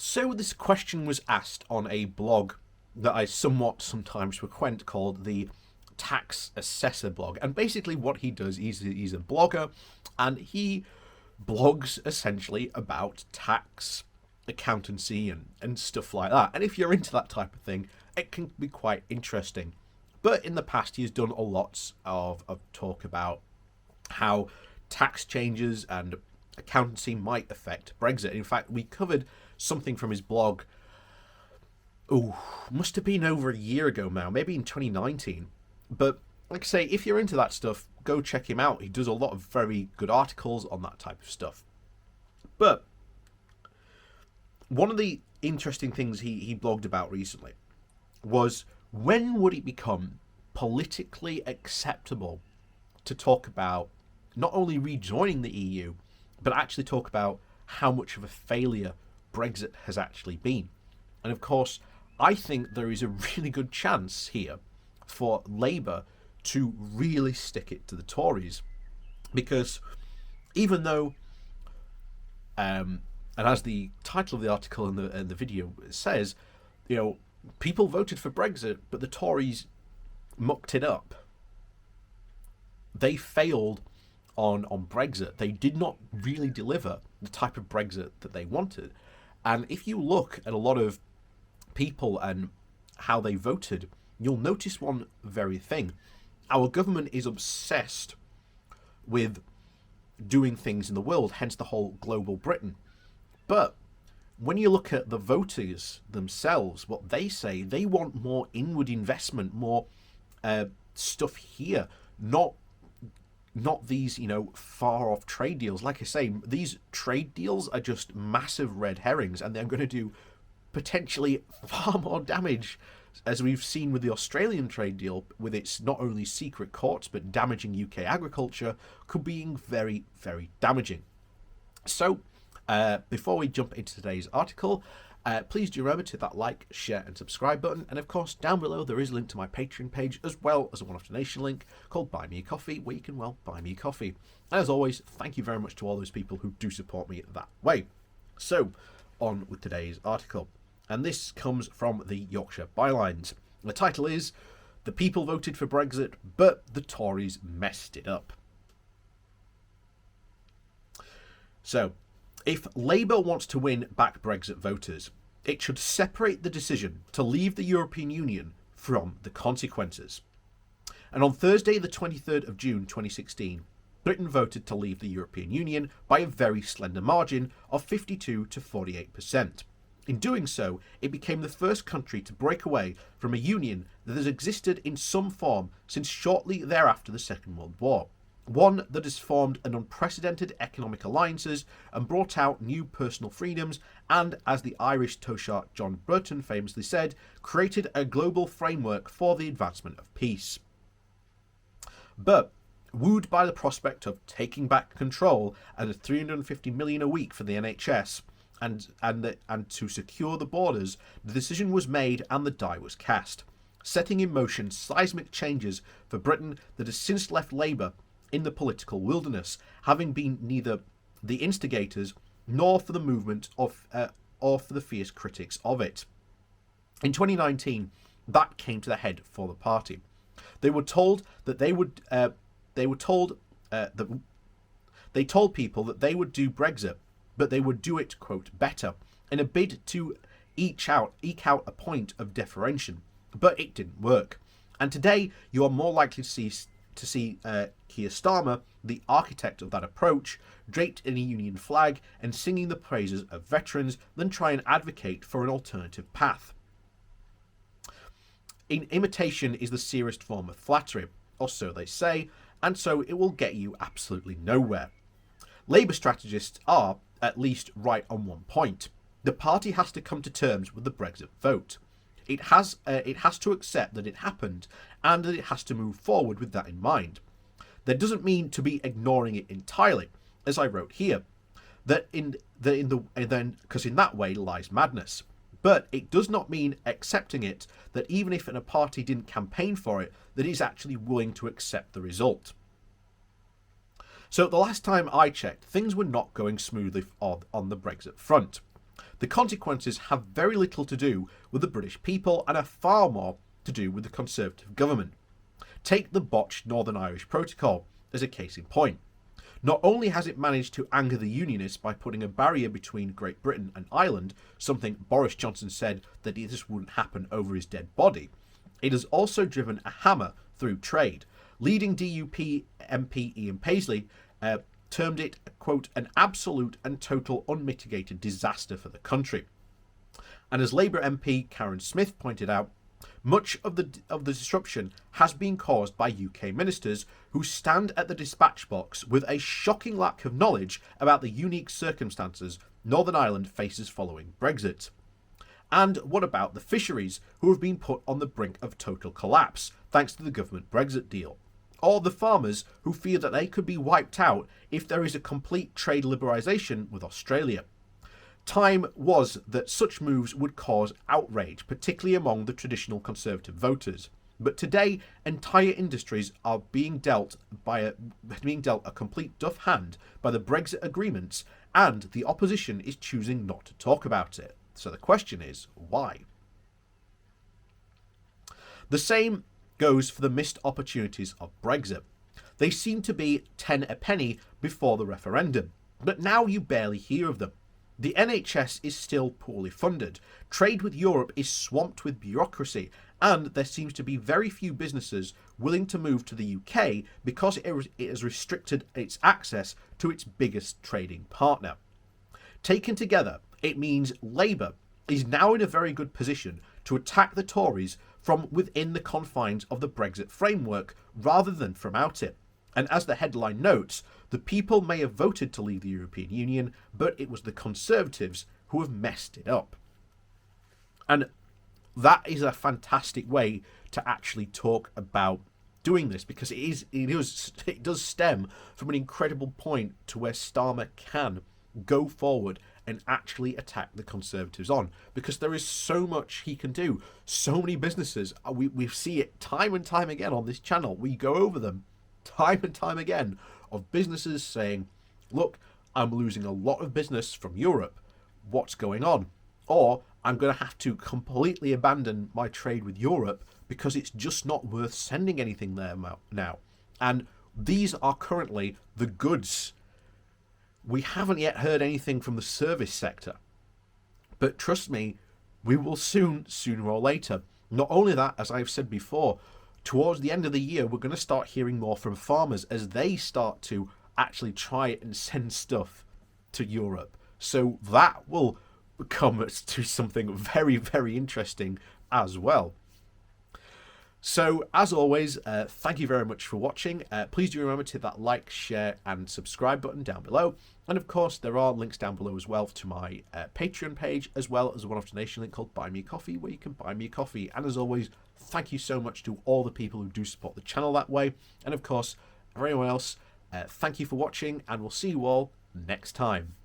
So this question was asked on a blog that I somewhat sometimes frequent called the Tax Assessor blog. And basically what he does, he's a blogger, and he blogs essentially about tax, accountancy, and stuff like that. And if you're into that type of thing, it can be quite interesting. But in the past, he's done a lot of talk about how tax changes and accountancy might affect Brexit. In fact, we covered something from his blog, must have been over a year ago now, maybe in 2019. But like I say, if you're into that stuff, go check him out. He does a lot of very good articles on that type of stuff. But one of the interesting things he blogged about recently was, when would it become politically acceptable to talk about not only rejoining the EU, but actually talk about how much of a failure Brexit has actually been. And of course, I think there is a really good chance here for Labour to really stick it to the Tories, because even though, and as the title of the article and the video says, people voted for Brexit, but the Tories mucked it up. They failed on Brexit. They did not really deliver the type of Brexit that they wanted. And if you look at a lot of people and how they voted, you'll notice one very thing. Our government is obsessed with doing things in the world, hence the whole global Britain. But when you look at the voters themselves, what they say, they want more inward investment, more stuff here, not these, far off trade deals. Like I say, these trade deals are just massive red herrings, and they're going to do potentially far more damage, as we've seen with the Australian trade deal, with its not only secret courts but damaging UK agriculture, could be very, very damaging. So, before we jump into today's article, please do remember to hit that like, share and subscribe button. And of course, down below there is a link to my Patreon page, as well as a one-off donation link called Buy Me a Coffee, where you can, buy me a coffee. And as always, thank you very much to all those people who do support me that way. So, on with today's article. And this comes from the Yorkshire Bylines. The title is, "The People Voted for Brexit, but the Tories Messed It Up." So, if Labour wants to win back Brexit voters, it should separate the decision to leave the European Union from the consequences. And on Thursday, the 23rd of June 2016, Britain voted to leave the European Union by a very slender margin of 52 to 48%. In doing so, it became the first country to break away from a union that has existed in some form since shortly thereafter the Second World War. One that has formed an unprecedented economic alliances and brought out new personal freedoms, and, as the Irish Taoiseach John Burton famously said, created a global framework for the advancement of peace. But, wooed by the prospect of taking back control and $350 million a week for the NHS, and to secure the borders, the decision was made and the die was cast, setting in motion seismic changes for Britain that has since left Labour in the political wilderness, having been neither the instigators nor for the movement or for the fierce critics of it. In 2019, that came to the head for the party. They were told that they told people that they would do Brexit, but they would do it, quote, better, in a bid to eke out a point of differentiation. But it didn't work. And today, you are more likely to see Keir Starmer, the architect of that approach, draped in a union flag and singing the praises of veterans, than try and advocate for an alternative path. Imitation is the seriousest form of flattery, or so they say, and so it will get you absolutely nowhere. Labour strategists are, at least, right on one point. The party has to come to terms with the Brexit vote. It has to accept that it happened, and that it has to move forward with that in mind. That doesn't mean to be ignoring it entirely, as I wrote here, because in that way lies madness. But it does not mean accepting it, that even if a party didn't campaign for it, that it is actually willing to accept the result. So the last time I checked, things were not going smoothly on the Brexit front. The consequences have very little to do with the British people and are far more to do with the Conservative government. Take the botched Northern Irish Protocol as a case in point. Not only has it managed to anger the Unionists by putting a barrier between Great Britain and Ireland, something Boris Johnson said that this wouldn't happen over his dead body, it has also driven a hammer through trade. Leading DUP MP Ian Paisley termed it, quote, an absolute and total unmitigated disaster for the country. And as Labour MP Karen Smith pointed out, much of the disruption has been caused by UK ministers who stand at the dispatch box with a shocking lack of knowledge about the unique circumstances Northern Ireland faces following Brexit. And what about the fisheries who have been put on the brink of total collapse thanks to the government Brexit deal? Or the farmers who fear that they could be wiped out if there is a complete trade liberalisation with Australia? Time was that such moves would cause outrage, particularly among the traditional Conservative voters. But today, entire industries are being dealt a complete duff hand by the Brexit agreements, and the opposition is choosing not to talk about it. So the question is, why? The same goes for the missed opportunities of Brexit. They seem to be 10 a penny before the referendum, but now you barely hear of them. The NHS is still poorly funded, trade with Europe is swamped with bureaucracy, and there seems to be very few businesses willing to move to the UK because it has restricted its access to its biggest trading partner. Taken together, it means Labour is now in a very good position to attack the Tories from within the confines of the Brexit framework rather than from out it. And as the headline notes, the people may have voted to leave the European Union, but it was the Conservatives who have messed it up. And that is a fantastic way to actually talk about doing this, because it does stem from an incredible point to where Starmer can go forward and actually attack the Conservatives on, because there is so much he can do. So many businesses, we see it time and time again on this channel. We go over them time and time again of businesses saying, look, I'm losing a lot of business from Europe. What's going on? Or I'm going to have to completely abandon my trade with Europe because it's just not worth sending anything there now. And these are currently the goods. We haven't yet heard anything from the service sector. But trust me, we will sooner or later. Not only that, as I've said before, towards the end of the year, we're going to start hearing more from farmers as they start to actually try and send stuff to Europe. So that will come to something very, very interesting as well. So, as always, thank you very much for watching. Please do remember to hit that like, share, and subscribe button down below. And of course, there are links down below as well to my Patreon page, as well as a one-off donation link called Buy Me a Coffee, where you can buy me a coffee. And as always, thank you so much to all the people who do support the channel that way. And of course, everyone else, thank you for watching, and we'll see you all next time.